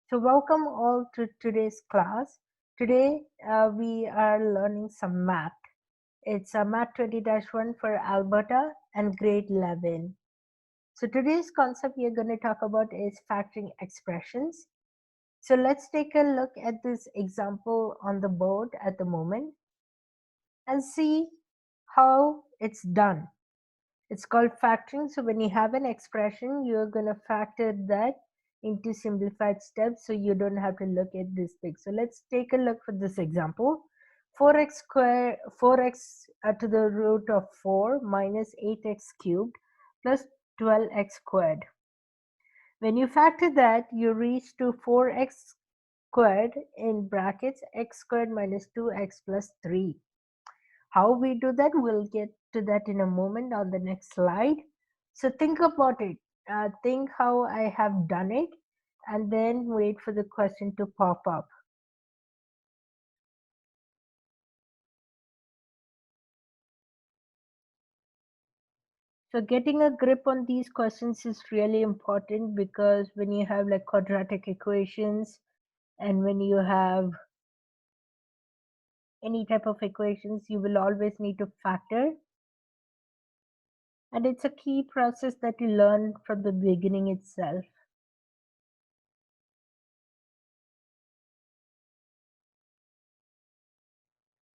So welcome all to today's class. Today we are learning some math. It's a Math 20-1 for Alberta and grade 11. So today's concept we are going to talk about is factoring expressions. So let's take a look at this example on the board at the moment and see how it's done. It's called factoring. So when you have an expression, you're going to factor that into simplified steps so you don't have to look at this big. So let's take a look for this example. 4x square 4x to the root of 4 minus 8x cubed plus 12x squared. When you factor that, you reach to 4x squared in brackets x squared minus 2x plus 3. How we do that, we'll get to that in a moment on the next slide. So think about it. Think how I have done it and then wait for the question to pop up. So getting a grip on these questions is really important because when you have like quadratic equations and when you have any type of equations, you will always need to factor. And it's a key process that you learn from the beginning itself.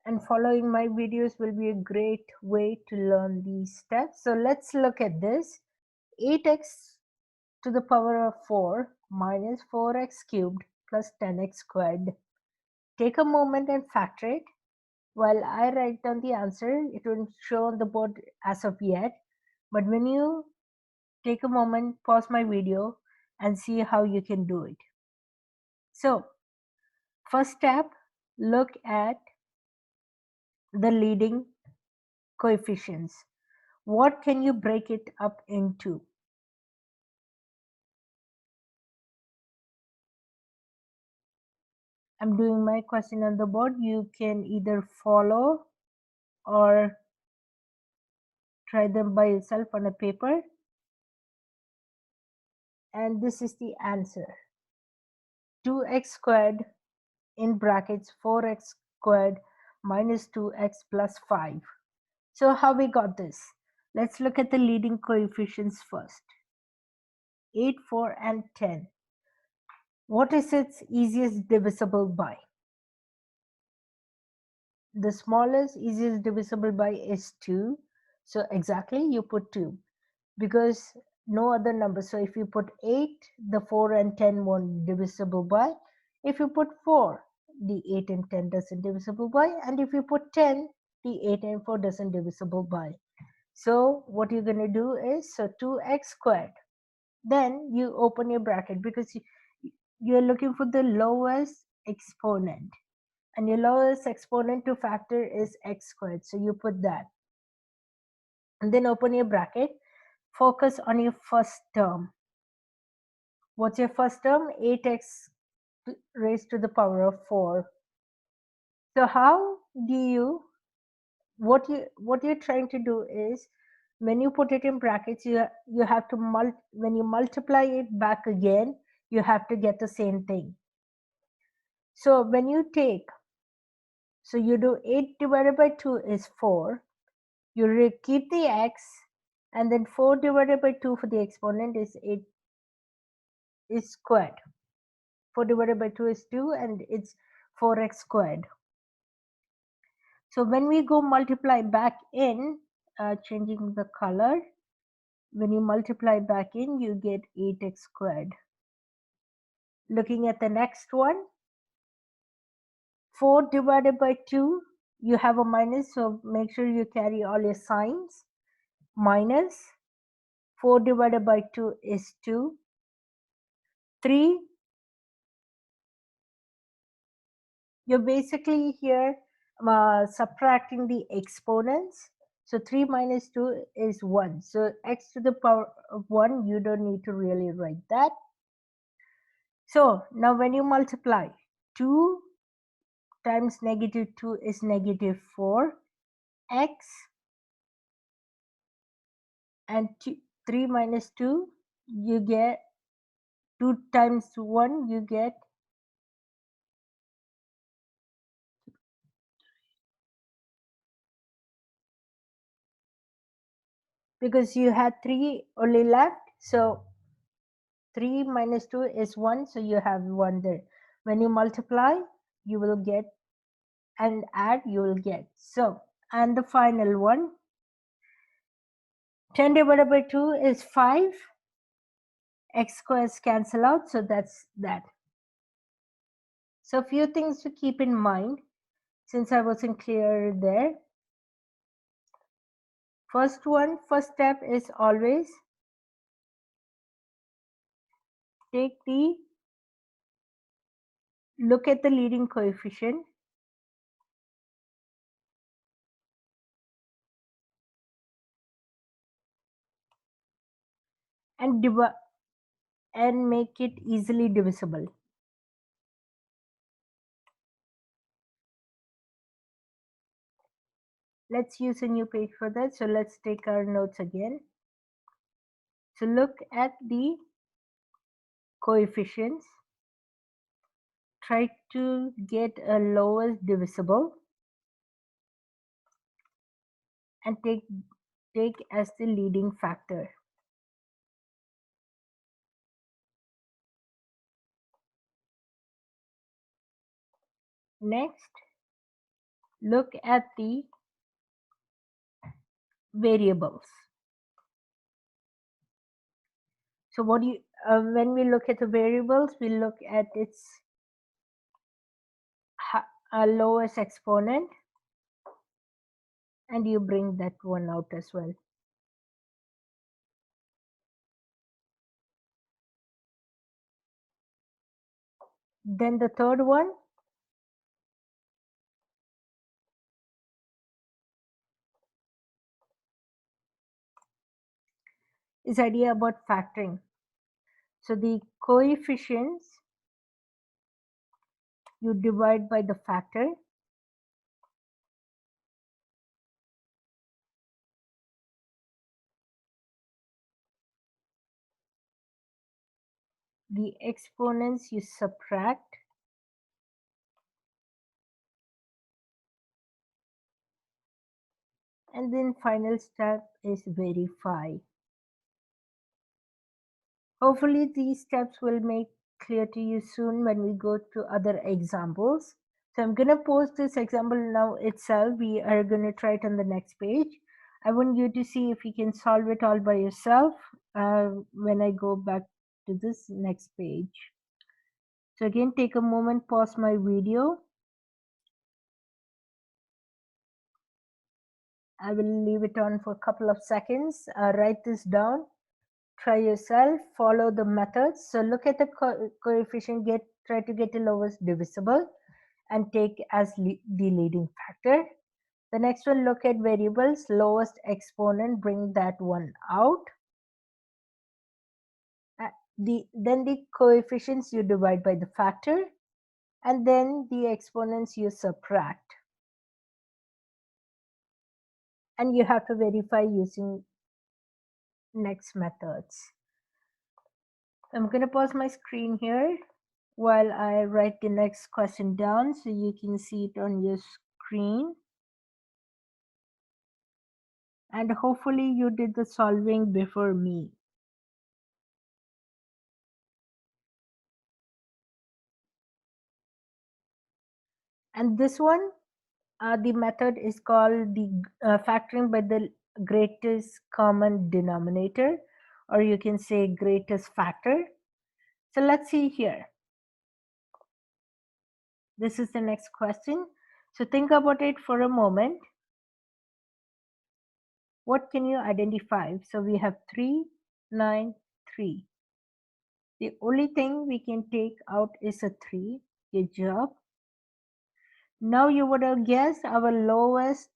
And following my videos will be a great way to learn these steps. So let's look at this. 8x to the power of 4 minus 4x cubed plus 10x squared. Take a moment and factor it. While I write down the answer, it won't show on the board as of yet. But when you take a moment, pause my video and see how you can do it. So first step, look at the leading coefficients. What can you break it up into? I'm doing my question on the board. You can either follow or try them by yourself on a paper. And this is the answer. 2x squared in brackets 4x squared minus 2x plus 5. So how we got this? Let's look at the leading coefficients first. 8, 4 and 10. What is its easiest divisible by? The smallest easiest divisible by is 2. So exactly you put 2 because no other number. So if you put 8, the 4 and 10 won't divisible by. If you put 4, the 8 and 10 doesn't divisible by. And if you put 10, the 8 and 4 doesn't divisible by. So what you're going to do is, so 2x squared. Then you open your bracket because you're looking for the lowest exponent. And your lowest exponent to factor is x squared. So you put that. And then open your bracket. Focus on your first term. What's your first term? 8x raised to the power of 4. So how do you, what you're trying to do is, when you put it in brackets, you have to when you multiply it back again, you have to get the same thing. So when you take, so you do 8 divided by 2 is 4. You keep the x, and then 4 divided by 2 for the exponent is 8 is squared. 4 divided by 2 is 2 and it's 4x squared. So when we go multiply back in, changing the color, when you multiply back in, you get 8x squared. Looking at the next one, 4 divided by 2, you have a minus, so make sure you carry all your signs. Minus 4 divided by 2 is 2. 3, you're basically here subtracting the exponents. So 3 minus 2 is 1. So x to the power of 1, you don't need to really write that. So now when you multiply, 2 times negative 2 is negative 4. X and 3 minus 2, you get 2 times 1, you get, because you had 3 only left, so 3 minus 2 is 1, so you have 1 there. When you multiply, you will get, and add, you will get. So, and the final one, 10 divided by 2 is 5. X squares cancel out, so that's that. So a few things to keep in mind since I wasn't clear there. First step is always look at the leading coefficient and make it easily divisible. Let's use a new page for that. So let's take our notes again. So look at the coefficients. Try to get a lowest divisible and take as the leading factor. Next, look at the variables. So what do you, when we look at the variables, we look at its lowest exponent, and you bring that one out as well. Then the third one is idea about factoring. So the coefficients you divide by the factor, the exponents you subtract, and then final step is verify. Hopefully these steps will make clear to you soon when we go to other examples. So I'm going to post this example now itself. We are going to try it on the next page. I want you to see if you can solve it all by yourself when I go back to this next page. So again, take a moment, pause my video. I will leave it on for a couple of seconds. Write this down. Try yourself, follow the methods. So look at the coefficient, try to get the lowest divisible and take as the leading factor. The next one, look at variables, lowest exponent, bring that one out. Then the coefficients you divide by the factor, and then the exponents you subtract. And you have to verify using next methods. I'm going to pause my screen here while I write the next question down so you can see it on your screen. And hopefully you did the solving before me. And this one, the method is called the factoring by the greatest common denominator, or you can say greatest factor. So let's see here. This is the next question. So think about it for a moment. What can you identify? So we have 3, 9, 3. The only thing we can take out is a 3. Good job. Now you would have guessed our lowest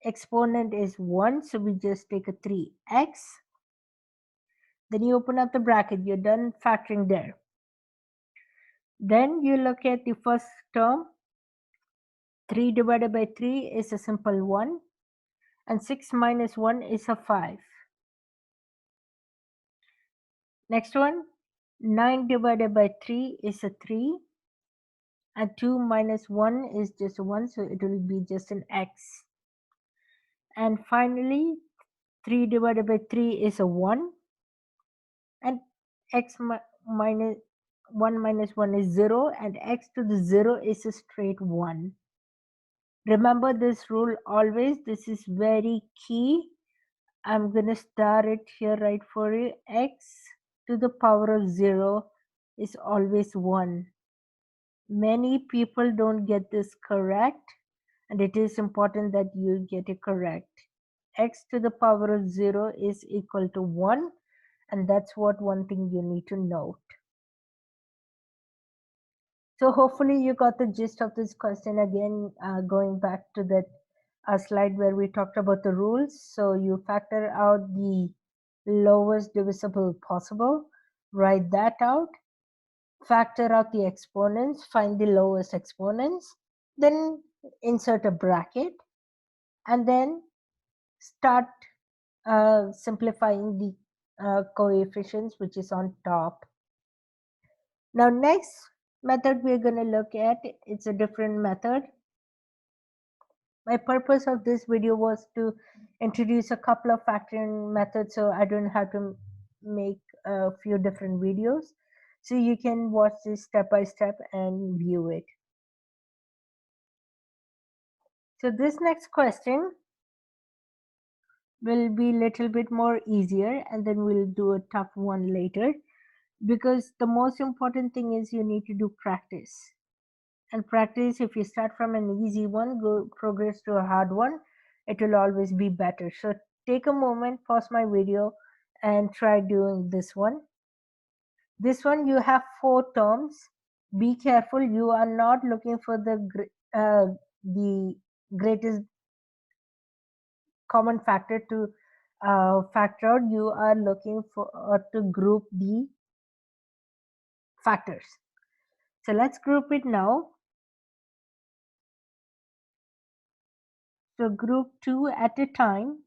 exponent is 1. So we just take a 3x. Then you open up the bracket. You're done factoring there. Then you look at the first term. 3 divided by 3 is a simple 1. And 6 minus 1 is a 5. Next one, 9 divided by 3 is a 3, and 2 minus 1 is just a 1, so it will be just an x. And finally, 3 divided by 3 is a 1, and minus 1 minus 1 is 0, and x to the 0 is a straight 1. Remember this rule always, this is very key. I'm going to star it here right for you. X to the power of 0 is always 1. Many people don't get this correct, and it is important that you get it correct. X to the power of 0 is equal to 1, and that's what one thing you need to note. So hopefully you got the gist of this question. Again, going back to that slide where we talked about the rules. So you factor out the lowest divisible possible, write that out, factor out the exponents, find the lowest exponents, then insert a bracket, and then start simplifying the coefficients which is on top. Now next method we're going to look at, it's a different method. My purpose of this video was to introduce a couple of factoring methods so I don't have to make a few different videos. So you can watch this step by step and view it. So this next question will be a little bit more easier, and then we'll do a tough one later, because the most important thing is you need to do practice. And practice, if you start from an easy one, go progress to a hard one, it will always be better. So take a moment, pause my video, and try doing this one. This one, you have 4 terms. Be careful, you are not looking for the greatest common factor to factor out. You are looking for to group the factors. So let's group it now. So group 2 at a time.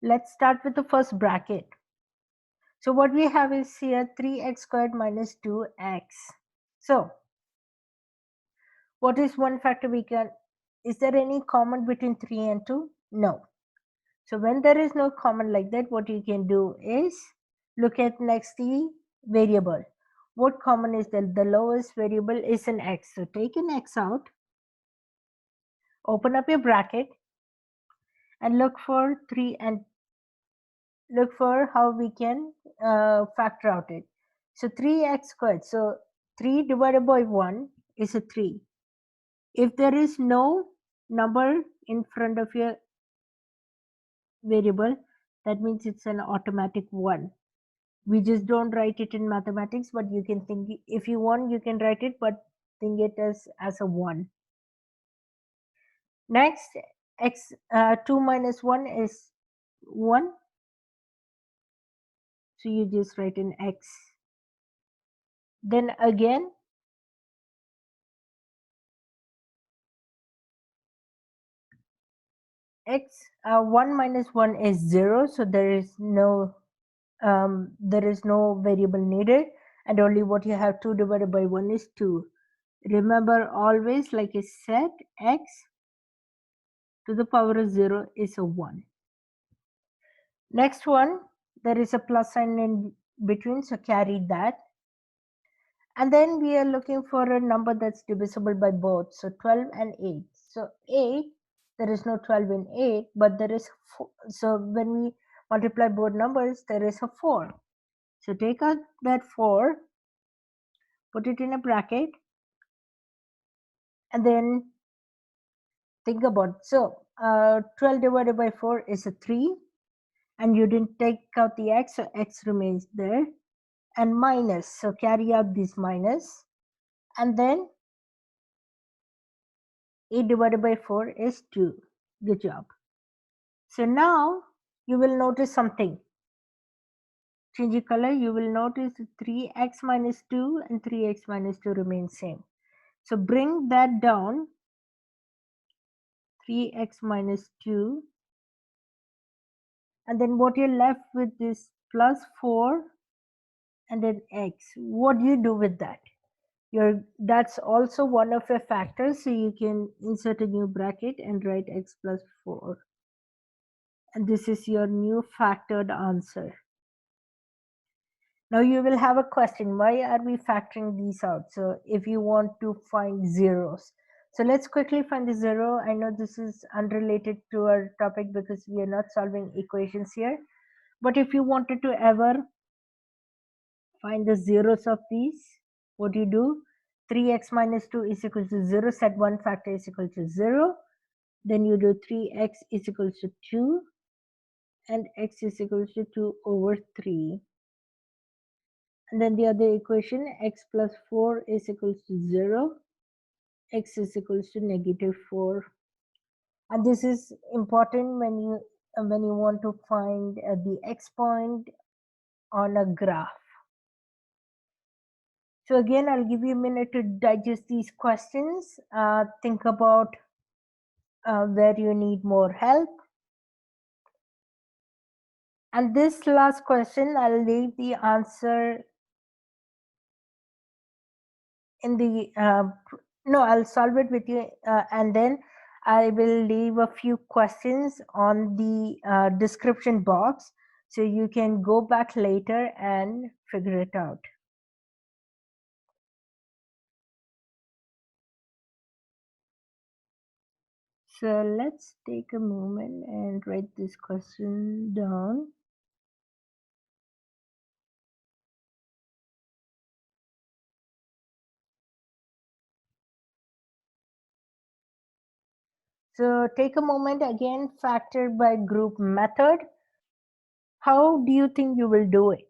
Let's start with the first bracket. So what we have is here 3x squared minus 2x. So what is one factor we can, is there any common between 3 and 2? No. So when there is no common like that, what you can do is look at next the variable. What common is there? The lowest variable is an x. So take an x out, open up your bracket, and look for 3 and look for how we can factor out it. So 3x squared. So 3 divided by 1 is a 3. If there is no number in front of your variable, that means it's an automatic 1. We just don't write it in mathematics, but you can think, if you want, you can write it, but think it as a 1. Next, x 2 minus 1 is 1. So you just write in x. Then again, x 1 minus 1 is 0. So there is no variable needed, and only what you have 2 divided by 1 is 2. Remember always, like I said, x to the power of 0 is a 1. Next one, there is a plus sign in between, so carry that. And then we are looking for a number that's divisible by both, so 12 and 8. So 8, there is no 12 in 8, but there is 4. So when we multiply both numbers, there is a 4. So take out that 4, put it in a bracket, and then think about, so 12 divided by 4 is a 3, and you didn't take out the x, so x remains there, and minus, so carry out this minus, and then 8 divided by 4 is 2. Good job. So now you will notice something. Change the color, you will notice 3x minus 2 and 3x minus 2 remain same. So bring that down, 3x minus 2, and then what you're left with is plus 4 and then x. What do you do with that? That's also one of your factors, so you can insert a new bracket and write x plus 4. And this is your new factored answer. Now you will have a question, why are we factoring these out? So if you want to find zeros. So let's quickly find the zero. I know this is unrelated to our topic because we are not solving equations here. But if you wanted to ever find the zeros of these, what do you do? 3x minus 2 is equal to 0. Set one factor is equal to 0. Then you do 3x is equal to 2 and x is equal to 2 over 3. And then the other equation, x plus 4 is equal to 0, x is equal to negative 4. And this is important when you want to find the x point on a graph. So again, I'll give you a minute to digest these questions. Think about where you need more help. And this last question, I'll leave the answer in the no, I'll solve it with you, and then I will leave a few questions on the description box, so you can go back later and figure it out. So let's take a moment and write this question down. So take a moment again, factor by group method. How do you think you will do it?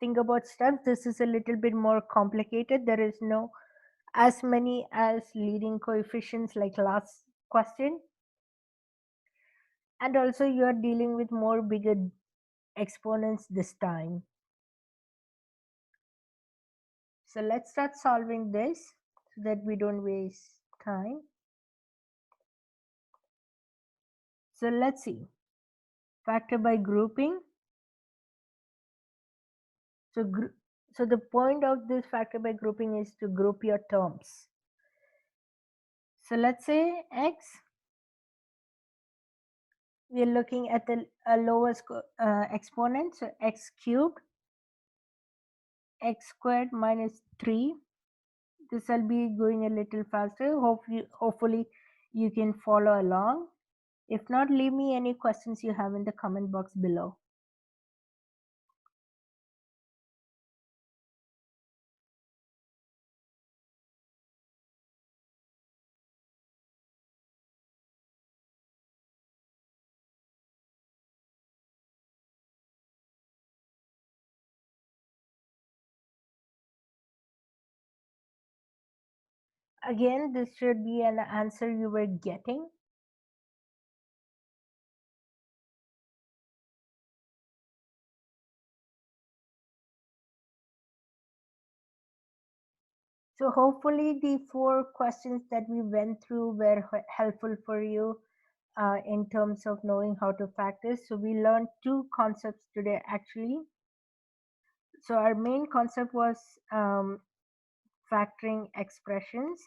Think about steps. This is a little bit more complicated. There is no as many as leading coefficients like last question. And also you are dealing with more bigger exponents this time. So let's start solving this so that we don't waste time. So let's see. Factor by grouping. So the point of this factor by grouping is to group your terms. So let's say x, we are looking at the lowest exponent, so x cubed, x squared minus 3. This will be going a little faster. Hopefully you can follow along. If not, leave me any questions you have in the comment box below. Again, this should be an answer you were getting. So hopefully the 4 questions that we went through were helpful for you in terms of knowing how to factor. So we learned 2 concepts today actually. So our main concept was factoring expressions,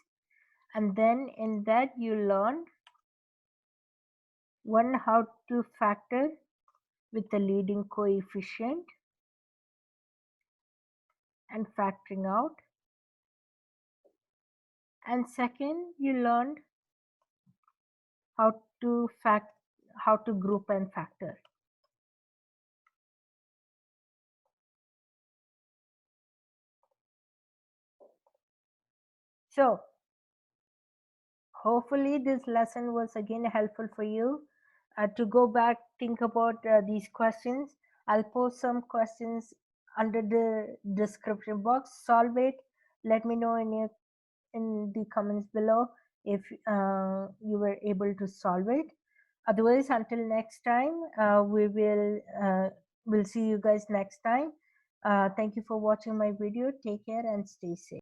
and then in that you learned one, how to factor with the leading coefficient and factoring out, and second you learned how to group and factor. So hopefully this lesson was again helpful for you to go back, think about these questions. I'll post some questions under the description box. Solve it. Let me know in the comments below if you were able to solve it. Otherwise, until next time, we'll see you guys next time. Thank you for watching my video. Take care and stay safe.